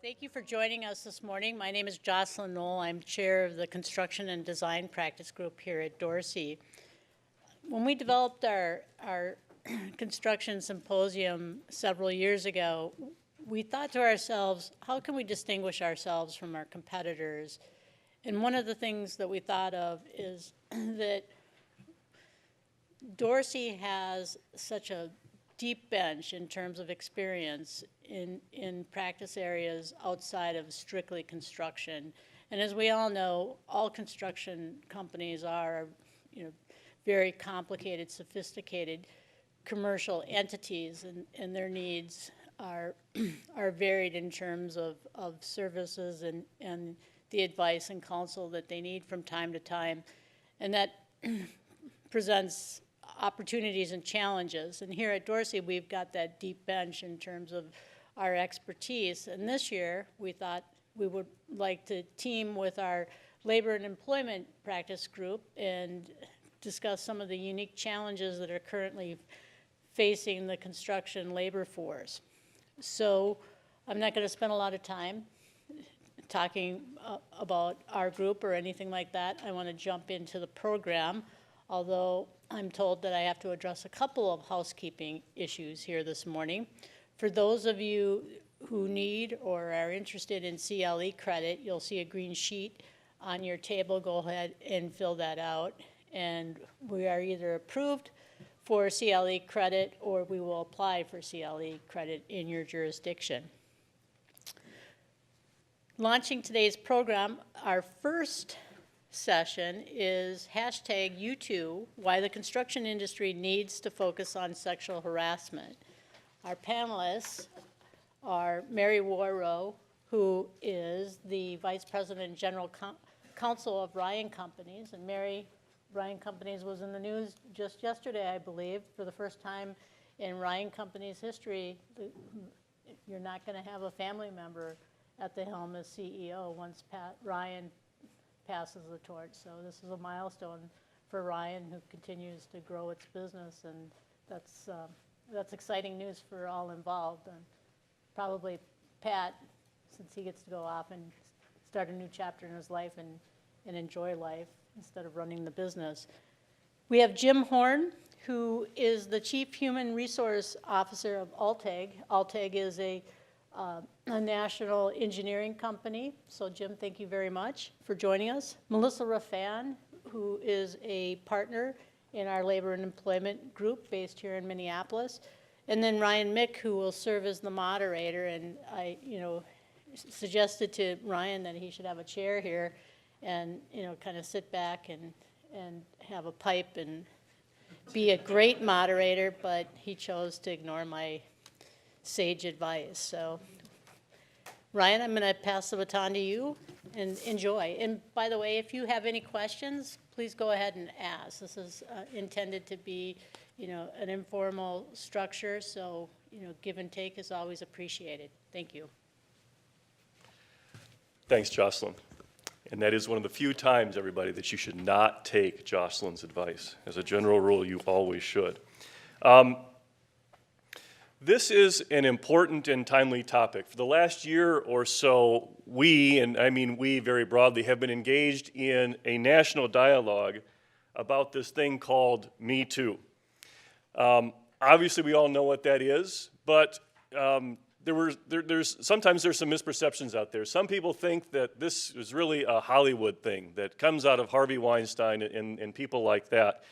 Thank you for joining us this morning. My name is Jocelyn Knoll. I'm chair of the Construction and Design Practice Group here at Dorsey. When we developed our construction symposium several years ago, we thought to ourselves, how can we distinguish ourselves from our competitors? And one of the things that we thought of is that Dorsey has such a deep bench in terms of experience in practice areas outside of strictly construction. And as we all know, all construction companies are, very complicated, sophisticated commercial entities, and their needs are varied in terms of services and the advice and counsel that they need from time to time. And that presents opportunities and challenges. And here at Dorsey, we've got that deep bench in terms of our expertise. And this year, we thought we would like to team with our labor and employment practice group and discuss some of the unique challenges that are currently facing the construction labor force. So I'm not going to spend a lot of time talking about our group or anything like that. I want to jump into the program, although I'm told that I have to address a couple of housekeeping issues here this morning. For those of you who need or are interested in CLE credit, you'll see a green sheet on your table. Go ahead and fill that out. And we are either approved for CLE credit or we will apply for CLE credit in your jurisdiction. Launching today's program, our first session is hashtag #U2, why the construction industry needs to focus on sexual harassment. Our panelists are Mary Wawro, who is the Vice President and General Counsel of Ryan Companies. And Mary, Ryan Companies was in the news just yesterday, I believe, for the first time in Ryan Companies history. You're not going to have a family member at the helm as CEO once Ryan passes the torch. So this is a milestone for Ryan, who continues to grow its business, and that's exciting news for all involved. And probably Pat, since he gets to go off and start a new chapter in his life and enjoy life instead of running the business. We have Jim Horn, who is the Chief Human Resource Officer of Ulteig. Ulteig is a national engineering company. So Jim, thank you very much for joining us. Melissa Raphan, who is a partner in our labor and employment group based here in Minneapolis. And then Ryan Mick, who will serve as the moderator. And I, suggested to Ryan that he should have a chair here and, kind of sit back and have a pipe and be a great moderator, but he chose to ignore my sage advice. So, Ryan, I'm going to pass the baton to you and enjoy. And by the way, if you have any questions, please go ahead and ask. This is intended to be, an informal structure, so, give and take is always appreciated. Thank you. Thanks, Jocelyn. And that is one of the few times, everybody, that you should not take Jocelyn's advice. As a general rule, you always should. This is an important and timely topic. For the last year or so, we, and I mean we very broadly, have been engaged in a national dialogue about this thing called Me Too. Obviously, we all know what that is, but sometimes there's some misperceptions out there. Some people think that this is really a Hollywood thing that comes out of Harvey Weinstein and people like that.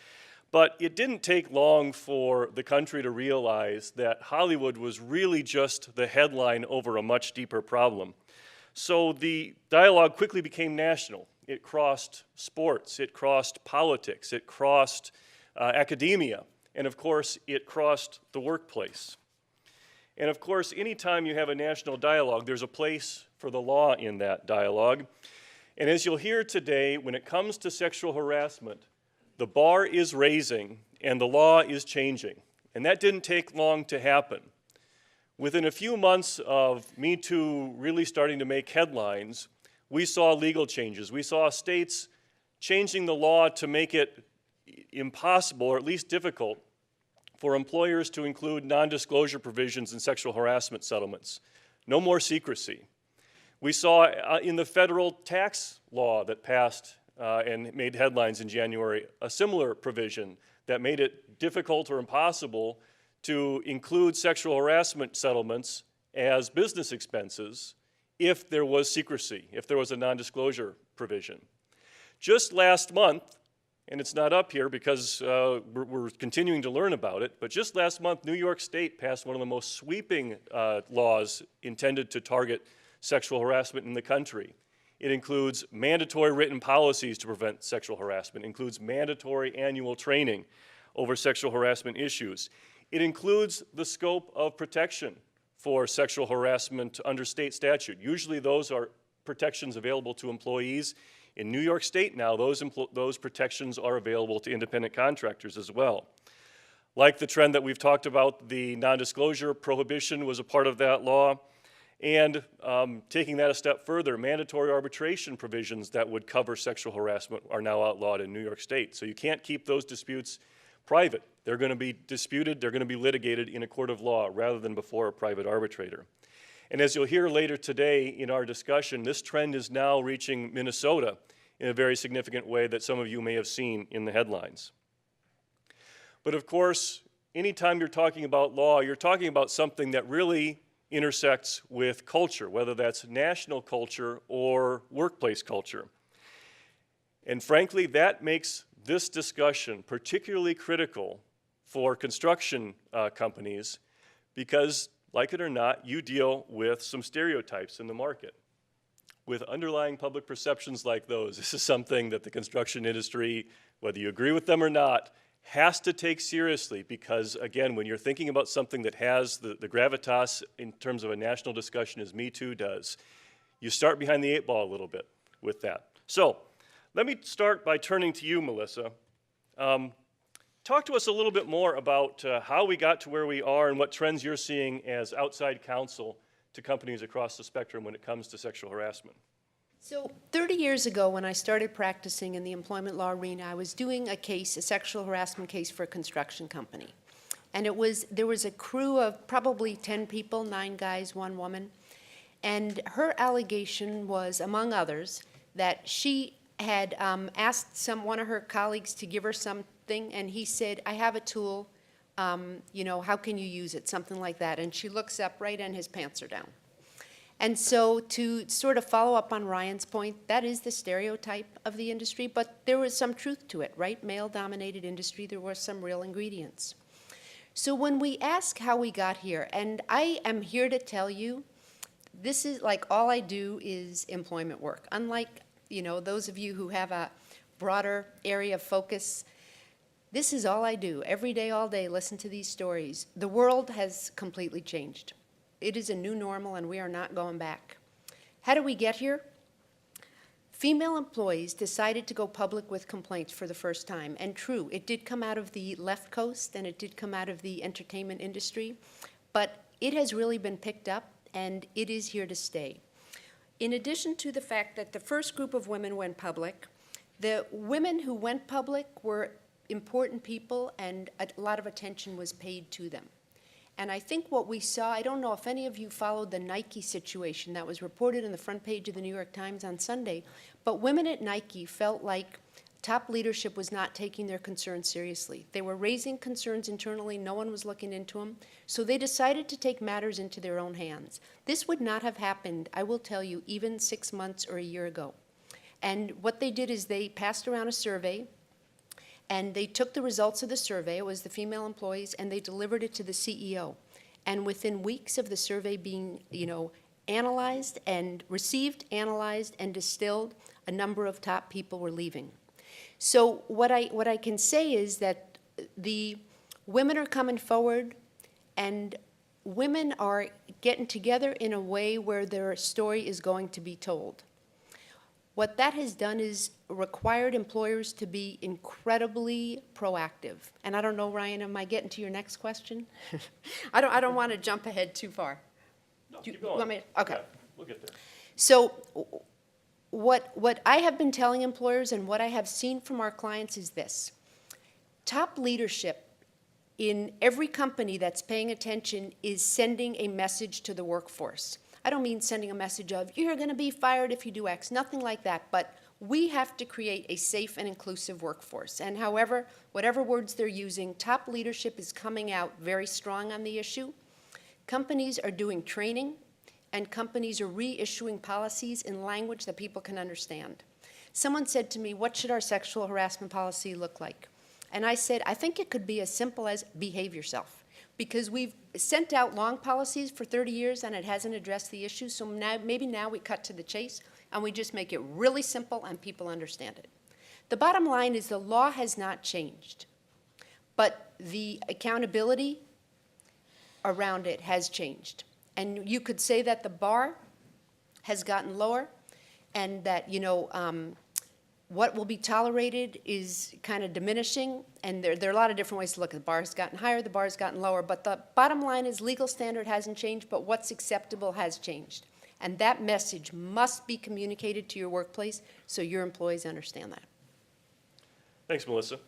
But it didn't take long for the country to realize that Hollywood was really just the headline over a much deeper problem. So the dialogue quickly became national. It crossed sports, it crossed politics, it crossed academia, and of course, it crossed the workplace. And of course, anytime you have a national dialogue, there's a place for the law in that dialogue. And as you'll hear today, when it comes to sexual harassment, the bar is raising and the law is changing. And that didn't take long to happen. Within a few months of Me Too really starting to make headlines, we saw legal changes. We saw states changing the law to make it impossible, or at least difficult, for employers to include non-disclosure provisions in sexual harassment settlements. No more secrecy. We saw in the federal tax law that passed and made headlines in January a similar provision that made it difficult or impossible to include sexual harassment settlements as business expenses if there was secrecy, if there was a non-disclosure provision. Just last month, and it's not up here because we're continuing to learn about it, but just last month, New York State passed one of the most sweeping laws intended to target sexual harassment in the country. It includes mandatory written policies to prevent sexual harassment. It includes mandatory annual training over sexual harassment issues. It includes the scope of protection for sexual harassment under state statute. Usually those are protections available to employees. In New York State now, those protections are available to independent contractors as well. Like the trend that we've talked about, the non-disclosure prohibition was a part of that law. And taking that a step further, mandatory arbitration provisions that would cover sexual harassment are now outlawed in New York State. So you can't keep those disputes private. They're going to be disputed, they're going to be litigated in a court of law rather than before a private arbitrator. And as you'll hear later today in our discussion, this trend is now reaching Minnesota in a very significant way that some of you may have seen in the headlines. But of course, anytime you're talking about law, you're talking about something that really intersects with culture, whether that's national culture or workplace culture. And frankly, that makes this discussion particularly critical for construction companies because, like it or not, you deal with some stereotypes in the market. With underlying public perceptions like those, this is something that the construction industry, whether you agree with them or not, has to take seriously because, again, when you're thinking about something that has the gravitas in terms of a national discussion as Me Too does, you start behind the 8 ball a little bit with that. So let me start by turning to you, Melissa. Talk to us a little bit more about how we got to where we are and what trends you're seeing as outside counsel to companies across the spectrum when it comes to sexual harassment. So 30 years ago, when I started practicing in the employment law arena, I was doing a sexual harassment case for a construction company. And there was a crew of probably 10 people, 9 guys, 1 woman. And her allegation was, among others, that she had asked one of her colleagues to give her something, and he said, I have a tool, how can you use it, something like that. And she looks up right and his pants are down. And so to sort of follow up on Ryan's point, that is the stereotype of the industry, but there was some truth to it, right? Male-dominated industry, there were some real ingredients. So when we ask how we got here, and I am here to tell you, this is like all I do is employment work. Unlike, those of you who have a broader area of focus, this is all I do. Every day, all day, listen to these stories. The world has completely changed. It is a new normal, and we are not going back. How do we get here? Female employees decided to go public with complaints for the first time. And true, it did come out of the left coast, and it did come out of the entertainment industry. But it has really been picked up, and it is here to stay. In addition to the fact that the first group of women went public, the women who went public were important people, and a lot of attention was paid to them. And I think what we saw, I don't know if any of you followed the Nike situation that was reported in the front page of the New York Times on Sunday, but women at Nike felt like top leadership was not taking their concerns seriously. They were raising concerns internally, no one was looking into them, so they decided to take matters into their own hands. This would not have happened, I will tell you, even 6 months or a year ago. And what they did is they passed around a survey, and they took the results of the survey, it was the female employees, and they delivered it to the CEO. And within weeks of the survey being, analyzed and received, analyzed, and distilled, a number of top people were leaving. So what I can say is that the women are coming forward, and women are getting together in a way where their story is going to be told. What that has done is required employers to be incredibly proactive. And I don't know, Ryan, am I getting to your next question? I don't want to jump ahead too far. No, keep going. Okay. Yeah, we'll get there. So what I have been telling employers and what I have seen from our clients is this. Top leadership in every company that's paying attention is sending a message to the workforce. I don't mean sending a message of, you're going to be fired if you do X, nothing like that. But we have to create a safe and inclusive workforce. And however, whatever words they're using, top leadership is coming out very strong on the issue. Companies are doing training, and companies are reissuing policies in language that people can understand. Someone said to me, what should our sexual harassment policy look like? And I said, I think it could be as simple as behave yourself. Because we've sent out long policies for 30 years and it hasn't addressed the issue, so maybe now we cut to the chase and we just make it really simple and people understand it. The bottom line is the law has not changed, but the accountability around it has changed. And you could say that the bar has gotten lower and that, what will be tolerated is kind of diminishing, and there are a lot of different ways to look at it. The bar has gotten higher, the bar has gotten lower, but the bottom line is legal standard hasn't changed, but what's acceptable has changed. And that message must be communicated to your workplace so your employees understand that. Thanks, Melissa.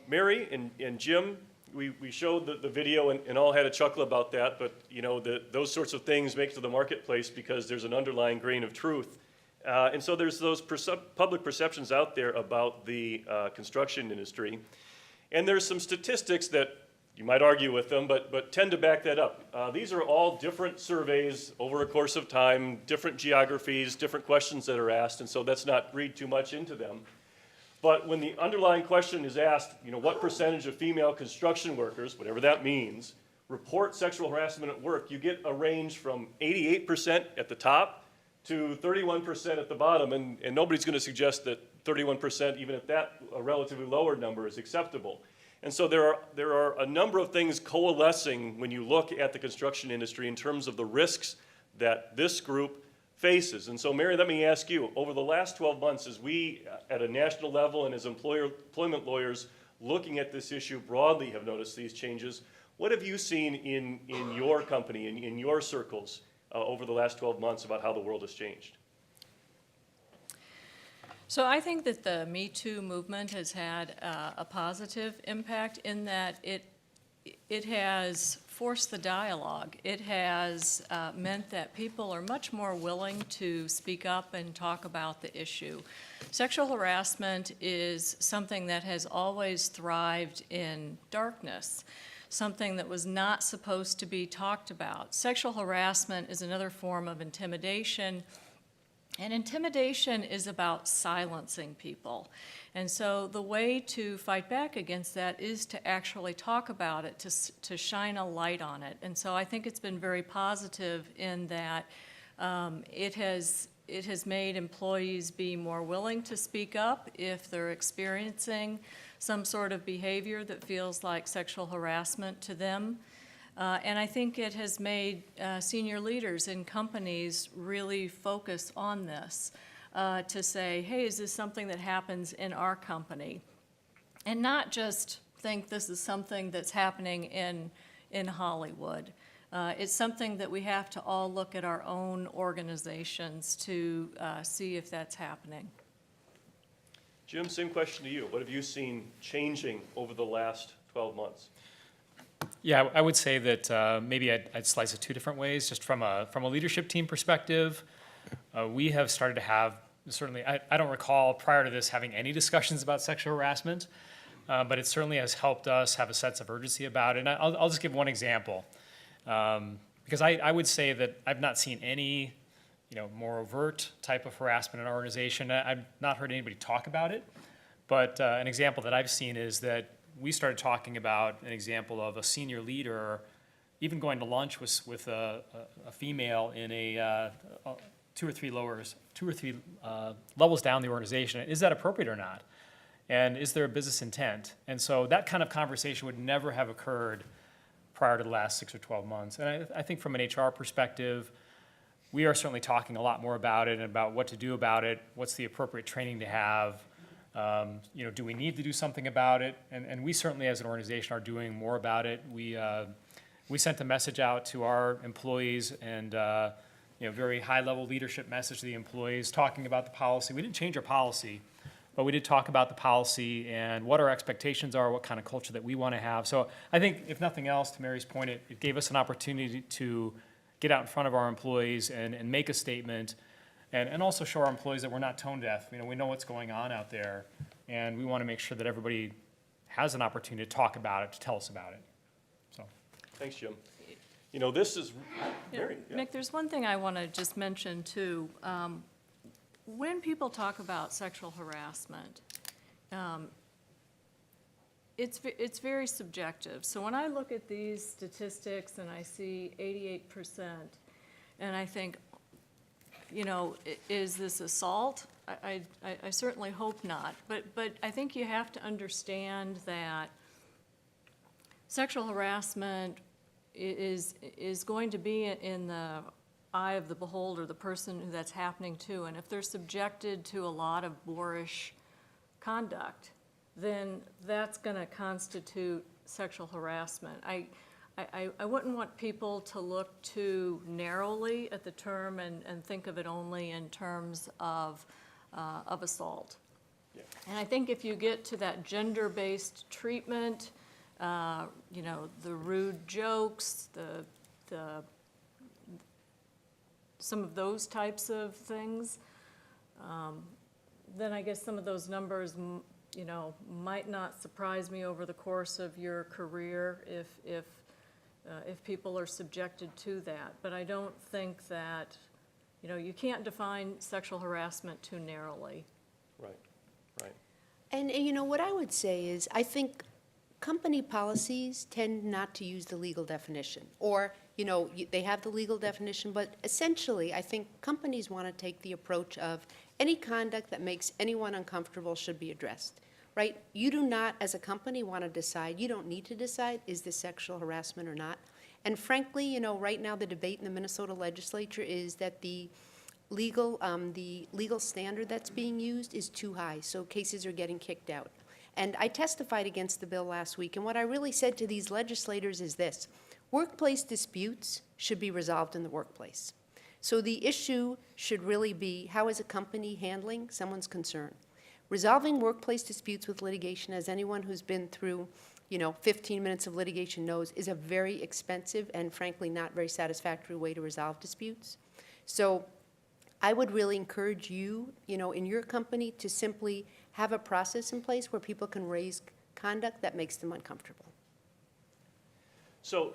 Mary and Jim, we showed the video and all had a chuckle about that, but those sorts of things make it to the marketplace because there's an underlying grain of truth. And so there's those public perceptions out there about the construction industry. And there's some statistics that you might argue with them, but tend to back that up. These are all different surveys over a course of time, different geographies, different questions that are asked, and so let's not read too much into them. But when the underlying question is asked, what percentage of female construction workers, whatever that means, report sexual harassment at work, you get a range from 88% at the top to 31% at the bottom, and nobody's going to suggest that 31%, even at that a relatively lower number, is acceptable. And so there are a number of things coalescing when you look at the construction industry in terms of the risks that this group faces. And so, Mary, let me ask you, over the last 12 months, as we, at a national level and as employment lawyers looking at this issue broadly have noticed these changes, what have you seen in your company, in your circles, over the last 12 months about how the world has changed? So I think that the Me Too movement has had a positive impact in that it has forced the dialogue. It has meant that people are much more willing to speak up and talk about the issue. Sexual harassment is something that has always thrived in darkness, something that was not supposed to be talked about. Sexual harassment is another form of intimidation, and intimidation is about silencing people. And so the way to fight back against that is to actually talk about it, to shine a light on it. And so I think it's been very positive in that it has made employees be more willing to speak up if they're experiencing some sort of behavior that feels like sexual harassment to them. And I think it has made senior leaders in companies really focus on this to say, hey, is this something that happens in our company? And not just think this is something that's happening in Hollywood. It's something that we have to all look at our own organizations to see if that's happening. Jim, same question to you. What have you seen changing over the last 12 months? Yeah, I would say that maybe I'd slice it two different ways. Just from a leadership team perspective, we have started to have, certainly, I don't recall prior to this having any discussions about sexual harassment, but it certainly has helped us have a sense of urgency about it. And I'll just give one example, because I would say that I've not seen any more overt type of harassment in our organization. I've not heard anybody talk about it, but an example that I've seen is that we started talking about an example of a senior leader even going to lunch with a female in a two or three levels down the organization. Is that appropriate or not? And is there a business intent? And so that kind of conversation would never have occurred prior to the last 6 or 12 months. And I think from an HR perspective, we are certainly talking a lot more about it and about what to do about it, what's the appropriate training to have. Do we need to do something about it? And we certainly as an organization are doing more about it. We sent a message out to our employees and very high-level leadership message to the employees talking about the policy. We didn't change our policy, But we did talk about the policy and what our expectations are, what kind of culture that we want to have. So I think, if nothing else, to Mary's point, it gave us an opportunity to get out in front of our employees and make a statement, and also show our employees that we're not tone deaf. You know, we know what's going on out there, and we want to make sure that everybody has an opportunity to talk about it, to tell us about it. So. Thanks, Jim. You know, this is, Mary. Yeah. Mick, there's one thing I want to just mention too. When people talk about sexual harassment, it's very subjective. So when I look at these statistics and I see 88%, and I think, you know, is this assault? I certainly hope not. But I think you have to understand that sexual harassment is going to be in the eye of the beholder, the person who that's happening to. And if they're subjected to a lot of boorish conduct, then that's going to constitute sexual harassment. I wouldn't want people to look too narrowly at the term and think of it only in terms of assault. Yeah. And I think if you get to that gender-based treatment, you know, the rude jokes, some of those types of things, then I guess some of those numbers, you know, might not surprise me over the course of your career if people are subjected to that. But I don't think that, you know, you can't define sexual harassment too narrowly. Right, right. And you know, what I would say is, I think company policies tend not to use the legal definition. Or, you know, they have the legal definition, but essentially, I think companies want to take the approach of any conduct that makes anyone uncomfortable should be addressed, right? You do not, as a company, want to decide, you don't need to decide, is this sexual harassment or not? And frankly, you know, right now the debate in the Minnesota legislature is that the legal standard that's being used is too high, so cases are getting kicked out. And I testified against the bill last week, and what I really said to these legislators is this: workplace disputes should be resolved in the workplace. So the issue should really be, how is a company handling someone's concern? Resolving workplace disputes with litigation, as anyone who's been through, you know, 15 minutes of litigation knows, is a very expensive and frankly not very satisfactory way to resolve disputes. So I would really encourage you, you know, in your company to simply have a process in place where people can raise conduct that makes them uncomfortable. So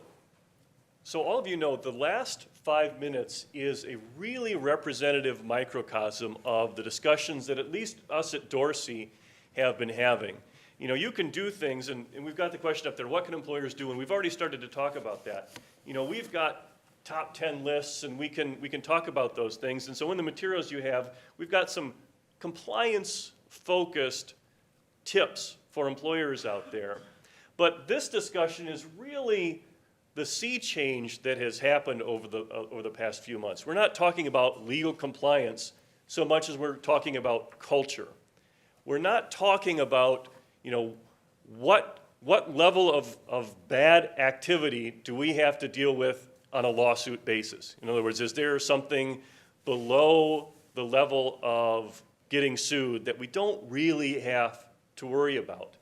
all of you know the last 5 minutes is a really representative microcosm of the discussions that at least us at Dorsey have been having. You know, you can do things, and we've got the question up there, what can employers do? And we've already started to talk about that. You know, we've got top 10 lists, and we can talk about those things. And so in the materials you have, we've got some compliance-focused tips for employers out there. But this discussion is really the sea change that has happened over the past few months. We're not talking about legal compliance so much as we're talking about culture. We're not talking about, you know, what level of bad activity do we have to deal with on a lawsuit basis? In other words, is there something below the level of getting sued that we don't really have to worry about?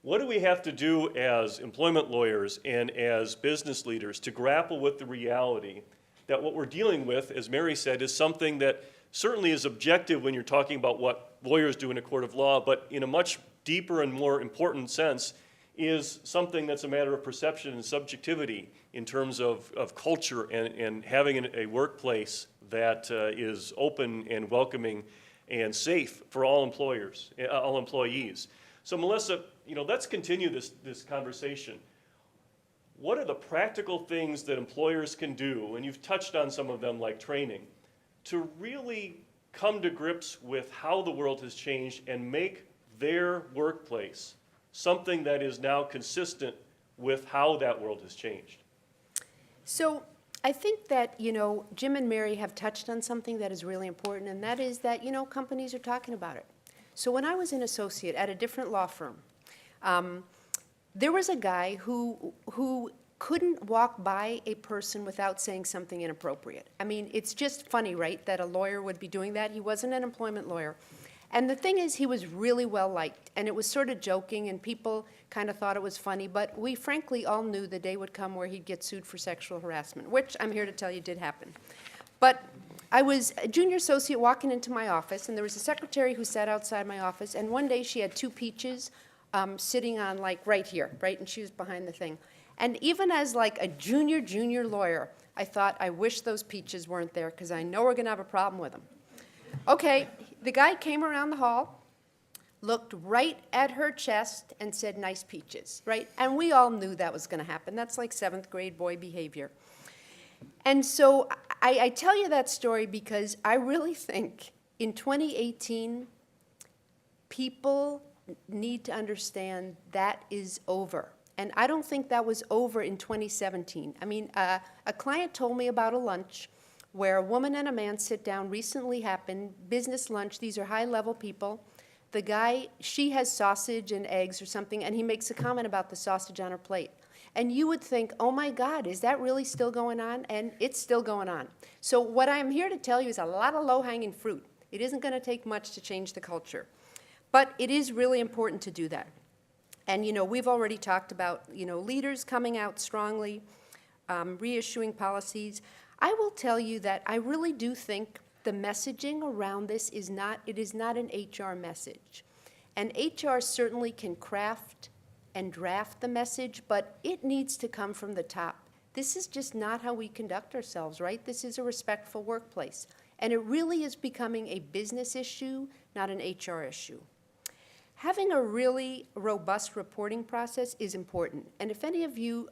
What do we have to do as employment lawyers and as business leaders to grapple with the reality that what we're dealing with, as Mary said, is something that certainly is objective when you're talking about what lawyers do in a court of law, but in a much deeper and more important sense is something that's a matter of perception and subjectivity in terms of culture and having a workplace that is open and welcoming and safe for all employers, all employees. So Melissa, you know, let's continue this conversation. What are the practical things that employers can do, and you've touched on some of them like training, to really come to grips with how the world has changed and make their workplace something that is now consistent with how that world has changed? So I think that, you know, Jim and Mary have touched on something that is really important, and that is that, you know, companies are talking about it. So when I was an associate at a different law firm, there was a guy who couldn't walk by a person without saying something inappropriate. I mean, it's just funny, right, that a lawyer would be doing that. He wasn't an employment lawyer. And the thing is, he was really well liked, and it was sort of joking, and people kind of thought it was funny, but we frankly all knew the day would come where he'd get sued for sexual harassment, which I'm here to tell you did happen. But I was a junior associate walking into my office, and there was a secretary who sat outside my office, and one day she had two peaches sitting on, like, right here, right, and she was behind the thing. And even as, like, a junior lawyer, I thought, I wish those peaches weren't there, because I know we're going to have a problem with them. Okay, the guy came around the hall, looked right at her chest, and said, nice peaches, right? And we all knew that was going to happen. That's like 7th grade boy behavior. And so I tell you that story because I really think in 2018, people need to understand that is over. And I don't think that was over in 2017. I mean, a client told me about a lunch where a woman and a man sit down, recently happened, business lunch, these are high-level people. The guy, she has sausage and eggs or something, and he makes a comment about the sausage on her plate. And you would think, oh my God, is that really still going on? And it's still going on. So what I'm here to tell you is a lot of low-hanging fruit. It isn't going to take much to change the culture. But it is really important to do that. And, you know, we've already talked about, you know, leaders coming out strongly, reissuing policies. I will tell you that I really do think the messaging around this is not an HR message. And HR certainly can craft and draft the message, but it needs to come from the top. This is just not how we conduct ourselves, right? This is a respectful workplace. And it really is becoming a business issue, not an HR issue. Having a really robust reporting process is important. And if any of you,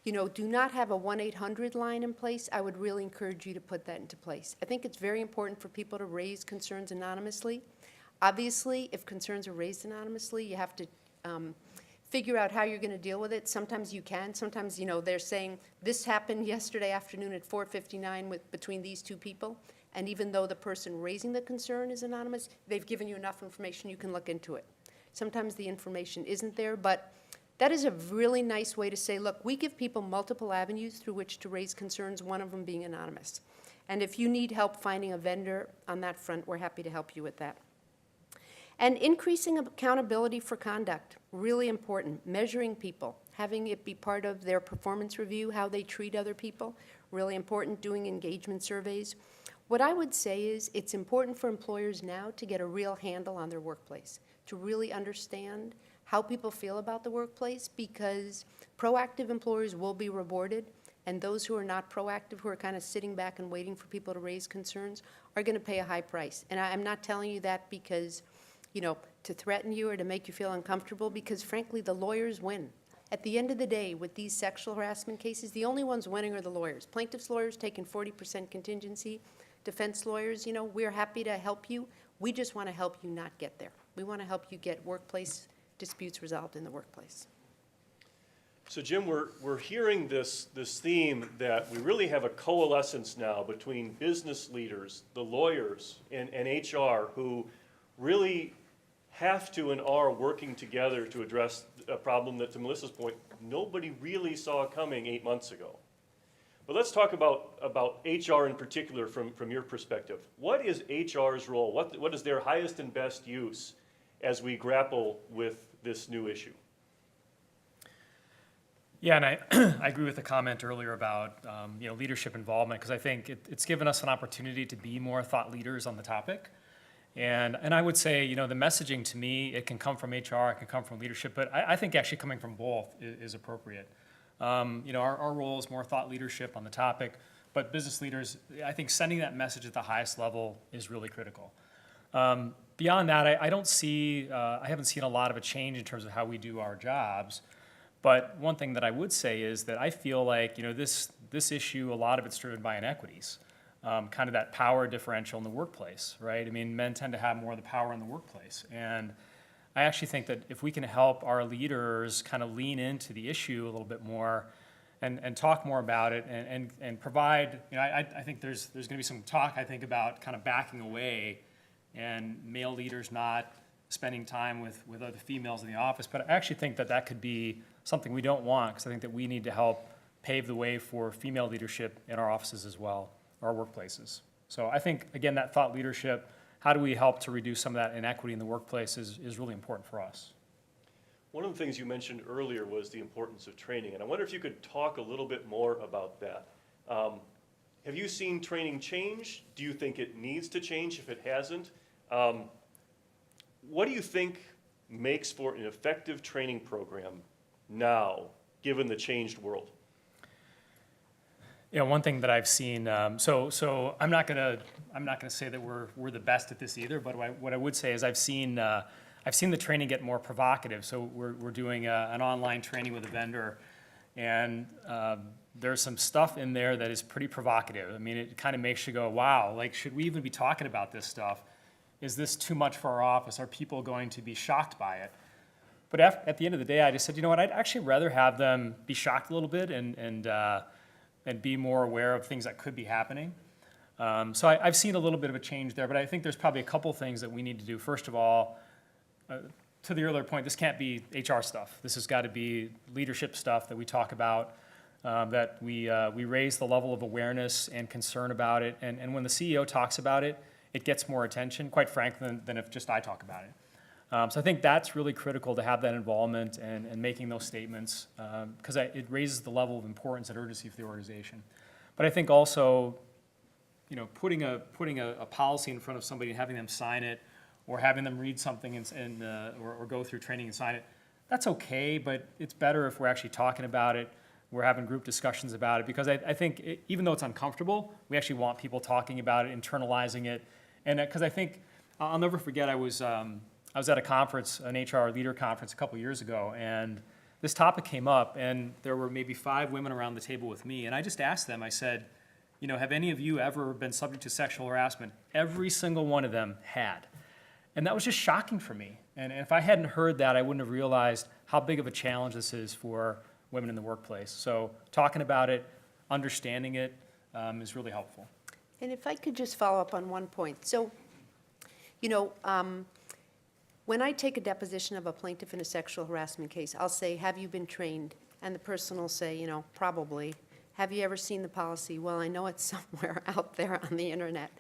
you know, do not have a 1-800 line in place, I would really encourage you to put that into place. I think it's very important for people to raise concerns anonymously. Obviously, if concerns are raised anonymously, you have to figure out how you're going to deal with it. Sometimes you can. Sometimes, you know, they're saying, this happened yesterday afternoon at 4:59 between these two people. And even though the person raising the concern is anonymous, they've given you enough information you can look into it. Sometimes the information isn't there, but that is a really nice way to say, look, we give people multiple avenues through which to raise concerns, one of them being anonymous. And if you need help finding a vendor on that front, we're happy to help you with that. And increasing accountability for conduct, really important. Measuring people, having it be part of their performance review, how they treat other people, really important. Doing engagement surveys. What I would say is it's important for employers now to get a real handle on their workplace, to really understand how people feel about the workplace, because proactive employers will be rewarded, and those who are not proactive, who are kind of sitting back and waiting for people to raise concerns, are going to pay a high price. And I'm not telling you that because, you know, to threaten you or to make you feel uncomfortable, because frankly, the lawyers win. At the end of the day, with these sexual harassment cases, the only ones winning are the lawyers. Plaintiffs' lawyers taking 40% contingency. Defense lawyers, you know, we're happy to help you. We just want to help you not get there. We want to help you get workplace disputes resolved in the workplace. So Jim, we're hearing this theme that we really have a coalescence now between business leaders, the lawyers, and HR, who really have to and are working together to address a problem that, to Melissa's point, nobody really saw coming 8 months ago. But let's talk about HR in particular from your perspective. What is HR's role? What is their highest and best use as we grapple with this new issue? Yeah, and I agree with the comment earlier about you know, leadership involvement, because I think it's given us an opportunity to be more thought leaders on the topic. And I would say, you know, the messaging to me, it can come from HR, it can come from leadership, but I think actually coming from both is appropriate. You know, our role is more thought leadership on the topic, but business leaders, I think sending that message at the highest level is really critical. Beyond that, I haven't seen a lot of a change in terms of how we do our jobs. But one thing that I would say is that I feel like, you know, this issue, a lot of it's driven by inequities, kind of that power differential in the workplace, right? I mean, men tend to have more of the power in the workplace. And I actually think that if we can help our leaders kind of lean into the issue a little bit more and talk more about it and provide, you know, I think there's going to be some talk, I think, about kind of backing away and male leaders not spending time with other females in the office. But I actually think that that could be something we don't want, because I think that we need to help pave the way for female leadership in our offices as well, our workplaces. So I think, again, that thought leadership, how do we help to reduce some of that inequity in the workplace is really important for us. One of the things you mentioned earlier was the importance of training, and I wonder if you could talk a little bit more about that. Have you seen training change? Do you think it needs to change if it hasn't? What do you think makes for an effective training program now, given the changed world? You know, one thing that I've seen, so I'm not gonna say that we're the best at this either, but what I would say is I've seen the training get more provocative. So we're doing an online training with a vendor, and there's some stuff in there that is pretty provocative. I mean, it kind of makes you go, wow, like, should we even be talking about this stuff? Is this too much for our office? Are people going to be shocked by it? But at the end of the day, I just said, you know what, I'd actually rather have them be shocked a little bit and be more aware of things that could be happening. So I've seen a little bit of a change there, but I think there's probably a couple things that we need to do. First of all, to the earlier point, this can't be HR stuff. This has got to be leadership stuff that we talk about, that we raise the level of awareness and concern about it. And when the CEO talks about it, it gets more attention, quite frankly, than if just I talk about it. So I think that's really critical to have that involvement and making those statements, because it raises the level of importance and urgency for the organization. But I think also, you know, putting a policy in front of somebody and having them sign it, or having them read something or go through training and sign it, that's okay, but it's better if we're actually talking about it, we're having group discussions about it, because I think even though it's uncomfortable, we actually want people talking about it, internalizing it, and because I think, I'll never forget, I was at a conference, an HR leader conference a couple years ago, and this topic came up, and there were maybe 5 women around the table with me, and I just asked them, I said, you know, have any of you ever been subject to sexual harassment? Every single one of them had. And that was just shocking for me. And if I hadn't heard that, I wouldn't have realized how big of a challenge this is for women in the workplace. So talking about it, understanding it, is really helpful. And if I could just follow up on one point. So, you know, when I take a deposition of a plaintiff in a sexual harassment case, I'll say, have you been trained? And the person will say, you know, probably. Have you ever seen the policy? Well, I know it's somewhere out there on the internet.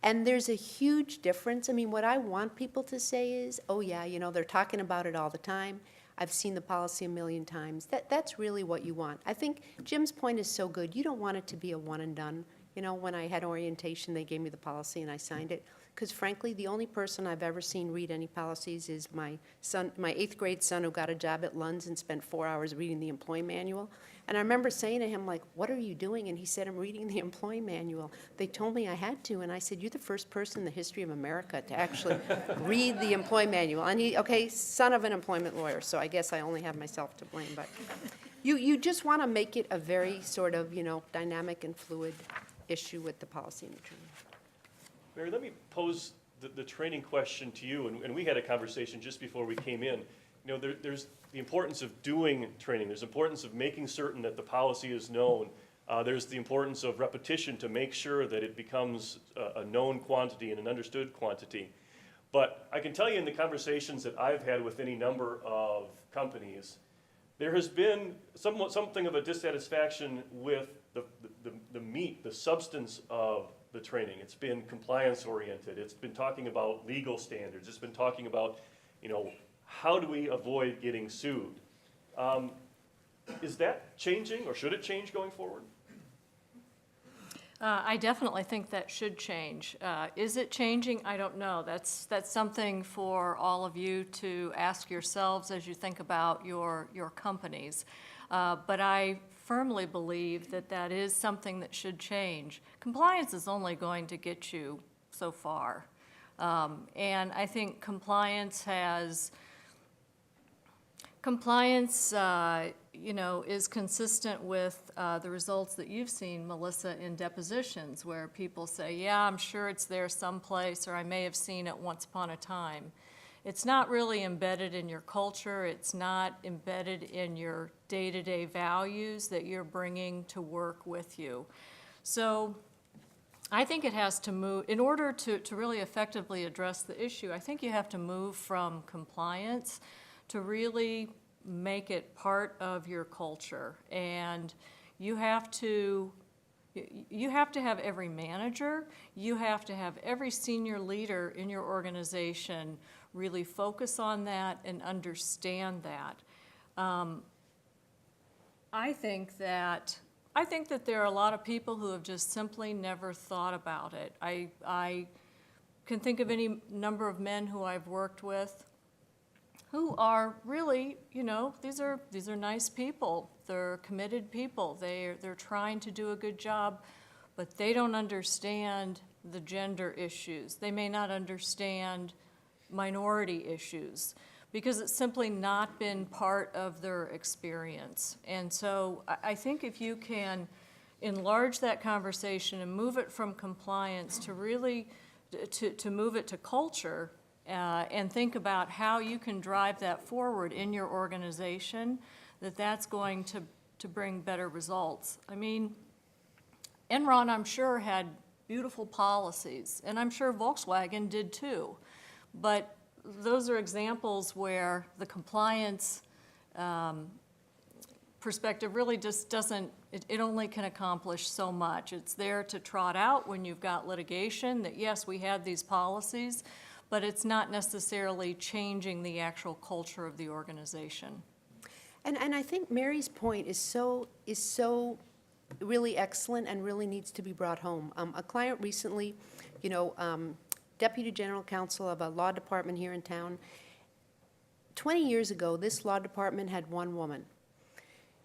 And there's a huge difference. I mean, what I want people to say is, oh yeah, you know, they're talking about it all the time. I've seen the policy a million times. That's really what you want. I think Jim's point is so good. You don't want it to be a one and done. You know, when I had orientation, they gave me the policy and I signed it. Because frankly, the only person I've ever seen read any policies is my son, my 8th grade son, who got a job at Lund's and spent 4 hours reading the employee manual. And I remember saying to him, like, what are you doing? And he said, I'm reading the employee manual. They told me I had to. And I said, you're the first person in the history of America to actually read the employee manual. And he, okay, son of an employment lawyer, so I guess I only have myself to blame. But you just want to make it a very sort of, you know, dynamic and fluid issue with the policy and the training. Mary, let me pose the training question to you, and we had a conversation just before we came in. You know, there's the importance of doing training. There's the importance of making certain that the policy is known. There's the importance of repetition to make sure that it becomes a known quantity and an understood quantity. But I can tell you in the conversations that I've had with any number of companies, there has been something of a dissatisfaction with the meat, the substance of the training. It's been compliance oriented. It's been talking about legal standards. It's been talking about, you know, how do we avoid getting sued? Is that changing, or should it change going forward? I definitely think that should change. Is it changing? I don't know. That's something for all of you to ask yourselves as you think about your companies. But I firmly believe that is something that should change. Compliance is only going to get you so far. And I think compliance you know, is consistent with the results that you've seen, Melissa, in depositions, where people say, yeah, I'm sure it's there someplace, or I may have seen it once upon a time. It's not really embedded in your culture. It's not embedded in your day-to-day values that you're bringing to work with you. So I think it has to move, in order to really effectively address the issue, I think you have to move from compliance to really make it part of your culture. And you have to You have to have every manager, you have to have every senior leader in your organization really focus on that and understand that. I think that there are a lot of people who have just simply never thought about it. I can think of any number of men who I've worked with who are really, these are nice people. They're committed people. They're trying to do a good job, but they don't understand the gender issues. They may not understand minority issues because it's simply not been part of their experience. And so I think if you can enlarge that conversation and move it from compliance to really to move it to culture, and think about how you can drive that forward in your organization, that's going to bring better results. I mean, Enron, I'm sure, had beautiful policies, and I'm sure Volkswagen did too. But those are examples where the compliance perspective really just doesn't, it only can accomplish so much. It's there to trot out when you've got litigation that, yes, we had these policies, but it's not necessarily changing the actual culture of the organization. And I think Mary's point is so really excellent and really needs to be brought home. A client recently, Deputy General Counsel of a law department here in town. 20 years ago, this law department had one woman.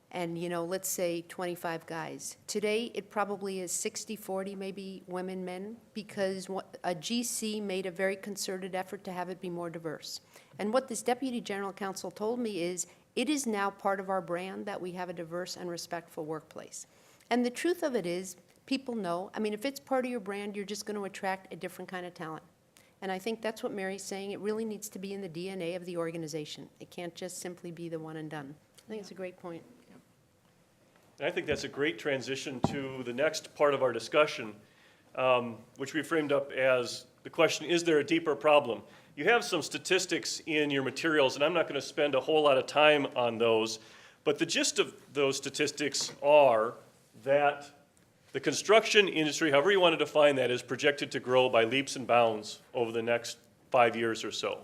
And, let's say 25 guys. Today, it probably is 60-40, maybe women, men, because a GC made a very concerted effort to have it be more diverse. And what this Deputy General Counsel told me is, it is now part of our brand that we have a diverse and respectful workplace. And the truth of it is, people know, if it's part of your brand, you're just going to attract a different kind of talent. And I think that's what Mary's saying. It really needs to be in the DNA of the organization. It can't just simply be the one and done. I think it's a great point. And I think that's a great transition to the next part of our discussion, which we framed up as the question, is there a deeper problem? You have some statistics in your materials, and I'm not going to spend a whole lot of time on those, but the gist of those statistics are that the construction industry, however you want to define that, is projected to grow by leaps and bounds over the next 5 years or so.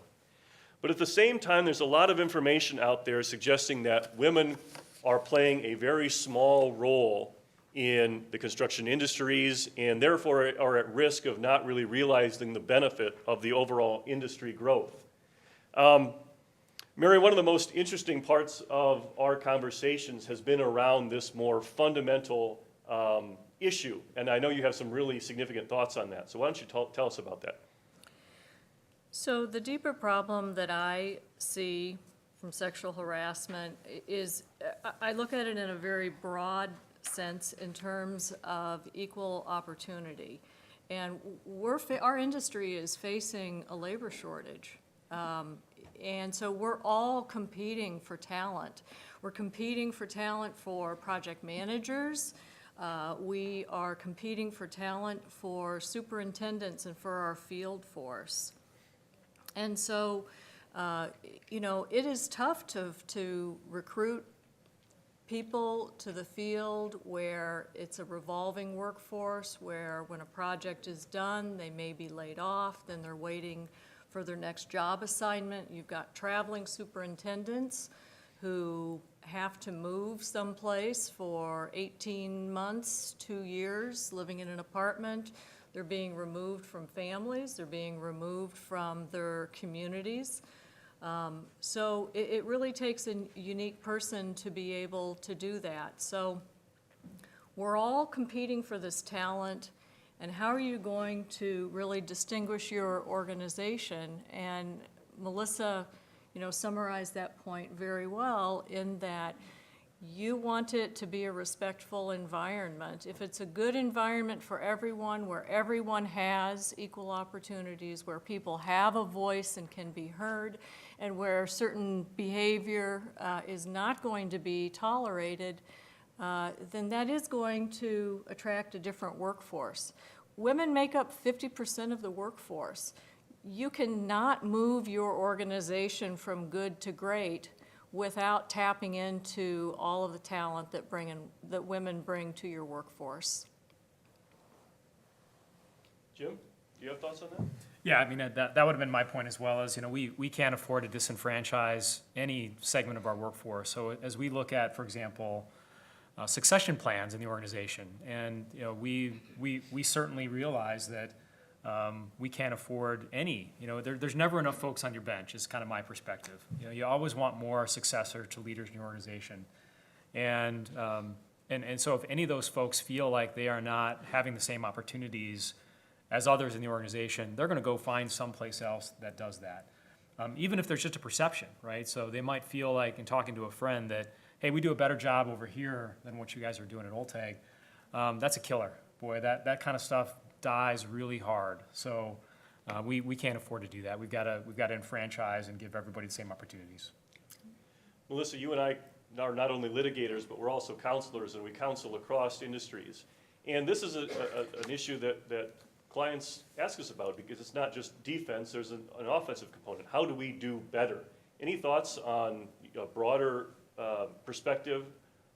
But at the same time, there's a lot of information out there suggesting that women are playing a very small role in the construction industries and therefore are at risk of not really realizing the benefit of the overall industry growth. Mary, one of the most interesting parts of our conversations has been around this more fundamental issue, and I know you have some really significant thoughts on that. So why don't you tell us about that? So the deeper problem that I see from sexual harassment is, I look at it in a very broad sense in terms of equal opportunity. And our industry is facing a labor shortage. And so we're all competing for talent. We're competing for talent for project managers. We are competing for talent for superintendents and for our field force. And so, it is tough to recruit people to the field where it's a revolving workforce, where when a project is done, they may be laid off, then they're waiting for their next job assignment. You've got traveling superintendents who have to move someplace for 18 months, 2 years, living in an apartment. They're being removed from families. They're being removed from their communities. So it really takes a unique person to be able to do that. So we're all competing for this talent, and how are you going to really distinguish your organization? And Melissa, summarized that point very well in that you want it to be a respectful environment. If it's a good environment for everyone, where everyone has equal opportunities, where people have a voice and can be heard, and where certain behavior is not going to be tolerated, then that is going to attract a different workforce. Women make up 50% of the workforce. You cannot move your organization from good to great without tapping into all of the talent that women bring to your workforce. Jim, do you have thoughts on that? Yeah, I mean, that would have been my point as well, as, we can't afford to disenfranchise any segment of our workforce. So as we look at, for example, succession plans in the organization, and, we certainly realize that we can't afford any, there's never enough folks on your bench, is kind of my perspective. You always want more successor to leaders in your organization. And so if any of those folks feel like they are not having the same opportunities as others in the organization, they're going to go find someplace else that does that. Even if there's just a perception, right? So they might feel like, in talking to a friend, that, hey, we do a better job over here than what you guys are doing at Ulteig. That's a killer. Boy, that kind of stuff dies really hard. So we can't afford to do that. We've got to enfranchise and give everybody the same opportunities. Melissa, you and I are not only litigators, but we're also counselors, and we counsel across industries. And this is an issue that clients ask us about, because it's not just defense, there's an offensive component. How do we do better? Any thoughts on a broader perspective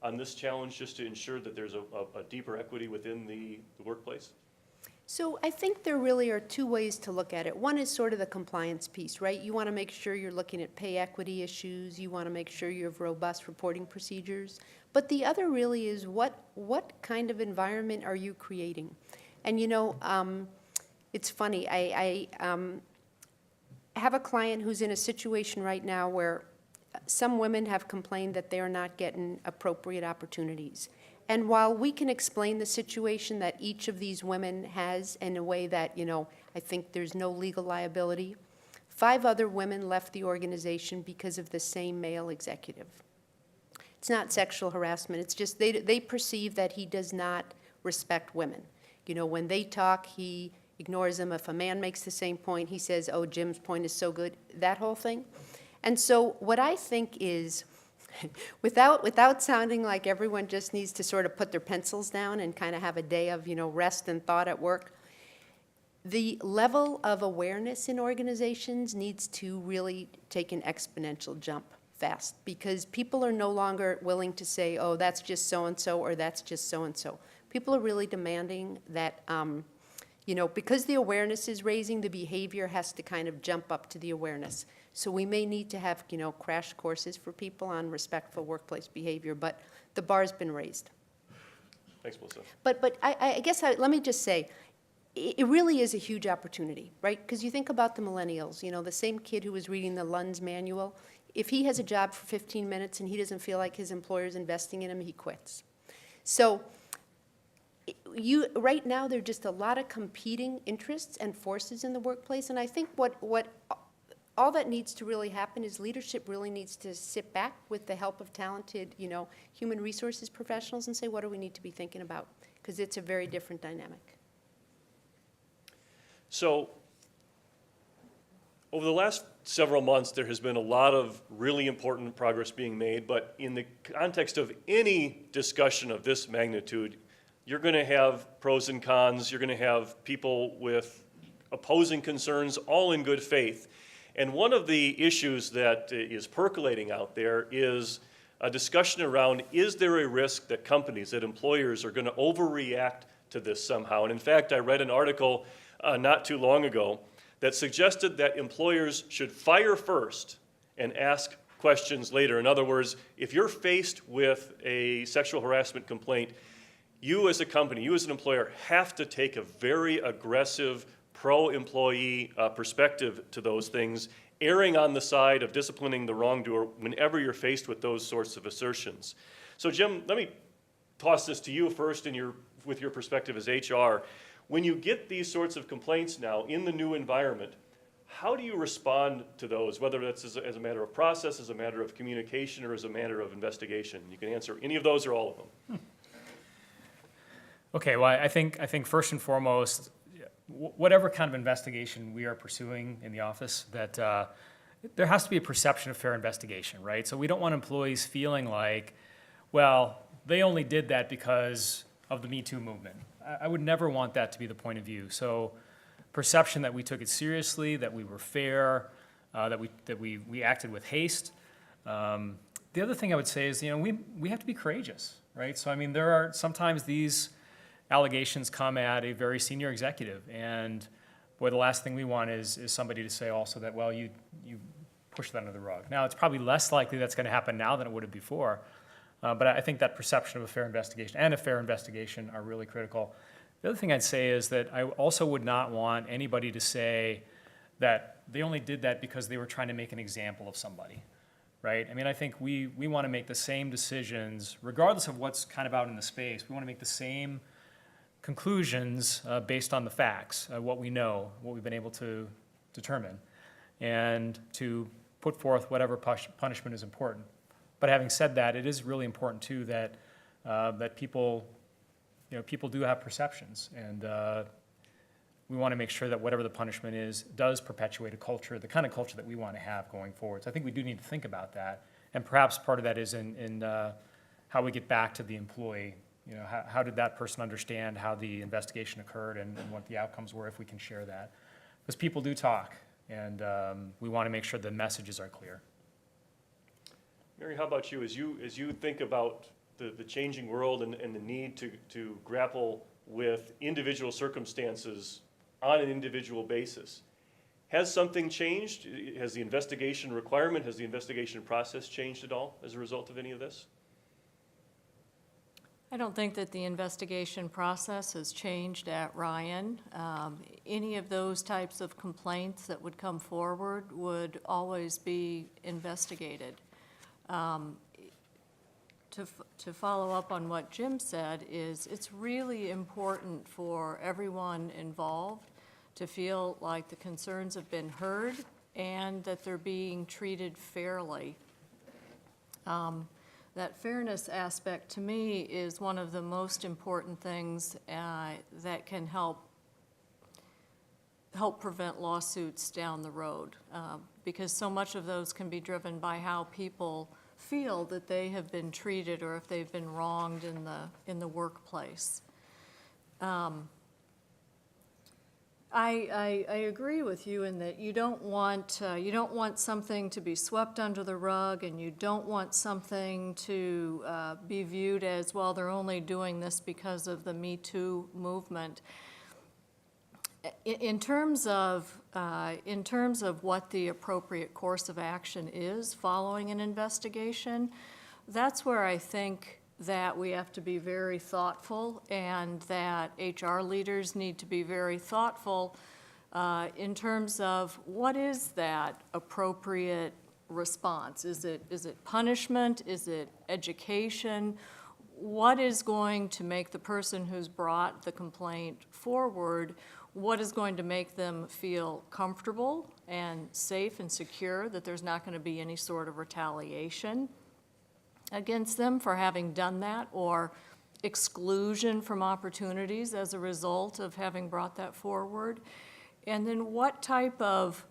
on this challenge, just to ensure that there's a deeper equity within the workplace? So I think there really are two ways to look at it. One is sort of the compliance piece, right? You want to make sure you're looking at pay equity issues. You want to make sure you have robust reporting procedures. But the other really is what kind of environment are you creating? And it's funny, I have a client who's in a situation right now where some women have complained that they're not getting appropriate opportunities. And while we can explain the situation that each of these women has in a way that, I think there's no legal liability, 5 other women left the organization because of the same male executive. It's not sexual harassment, it's just they perceive that he does not respect women. When they talk, he ignores them. If a man makes the same point, he says, oh, Jim's point is so good, that whole thing. And so what I think is, without sounding like everyone just needs to sort of put their pencils down and kind of have a day of, rest and thought at work, the level of awareness in organizations needs to really take an exponential jump fast, because people are no longer willing to say, oh, that's just so-and-so or that's just so-and-so. People are really demanding that, because the awareness is raising, the behavior has to kind of jump up to the awareness. So we may need to have, crash courses for people on respectful workplace behavior, but the bar's been raised. Thanks, Melissa. But I guess let me just say, it really is a huge opportunity, right? Because you think about the millennials, the same kid who was reading the Lund's manual, if he has a job for 15 minutes and he doesn't feel like his employer's investing in him, he quits. So right now, there are just a lot of competing interests and forces in the workplace, and I think what all that needs to really happen is leadership really needs to sit back with the help of talented, human resources professionals and say, what do we need to be thinking about? Because it's a very different dynamic. So, over the last several months, there has been a lot of really important progress being made, but in the context of any discussion of this magnitude, you're going to have pros and cons, you're going to have people with opposing concerns, all in good faith. And one of the issues that is percolating out there is a discussion around, is there a risk that companies, that employers are going to overreact to this somehow? And in fact, I read an article not too long ago that suggested that employers should fire first and ask questions later. In other words, if you're faced with a sexual harassment complaint, you as a company, you as an employer, have to take a very aggressive pro-employee perspective to those things, erring on the side of disciplining the wrongdoer whenever you're faced with those sorts of assertions. So Jim, let me toss this to you first with your perspective as HR. When you get these sorts of complaints now in the new environment, how do you respond to those, whether that's as a matter of process, as a matter of communication, or as a matter of investigation? You can answer any of those or all of them. Okay, well, I think first and foremost, whatever kind of investigation we are pursuing in the office, that there has to be a perception of fair investigation, right? So we don't want employees feeling like, well, they only did that because of the Me Too movement. I would never want that to be the point of view. So perception that we took it seriously, that we were fair, that we acted with haste. The other thing I would say is, we have to be courageous, right? So I mean, there are sometimes these allegations come at a very senior executive. And boy, the last thing we want is somebody to say also that, well, you push that under the rug. Now, it's probably less likely that's going to happen now than it would have before. But I think that perception of a fair investigation and a fair investigation are really critical. The other thing I'd say is that I also would not want anybody to say that they only did that because they were trying to make an example of somebody, right? I mean, I think we want to make the same decisions, regardless of what's kind of out in the space. We want to make the same conclusions based on the facts, what we know, what we've been able to determine, and to put forth whatever punishment is important. But having said that, it is really important too that that people do have perceptions, and we want to make sure that whatever the punishment is does perpetuate a culture, the kind of culture that we want to have going forward. So I think we do need to think about that, and perhaps part of that is in how we get back to the employee. How did that person understand how the investigation occurred and what the outcomes were, if we can share that. Because people do talk, and we want to make sure the messages are clear. Mary, how about you? As you think about the changing world and the need to grapple with individual circumstances on an individual basis, has something changed? Has the investigation requirement, has the investigation process changed at all as a result of any of this? I don't think that the investigation process has changed at Ryan. Any of those types of complaints that would come forward would always be investigated. To follow up on what Jim said, is it's really important for everyone involved to feel like the concerns have been heard and that they're being treated fairly. That fairness aspect, to me, is one of the most important things that can help prevent lawsuits down the road, because so much of those can be driven by how people feel that they have been treated or if they've been wronged in the workplace. I agree with you in that you don't want something to be swept under the rug, and you don't want something to be viewed as, well, they're only doing this because of the Me Too movement. In terms of what the appropriate course of action is following an investigation, that's where I think that we have to be very thoughtful, and that HR leaders need to be very thoughtful in terms of what is that appropriate response. Is it punishment? Is it education? What is going to make the person who's brought the complaint forward, what is going to make them feel comfortable and safe and secure that there's not going to be any sort of retaliation against them for having done that, or exclusion from opportunities as a result of having brought that forward? And then what type of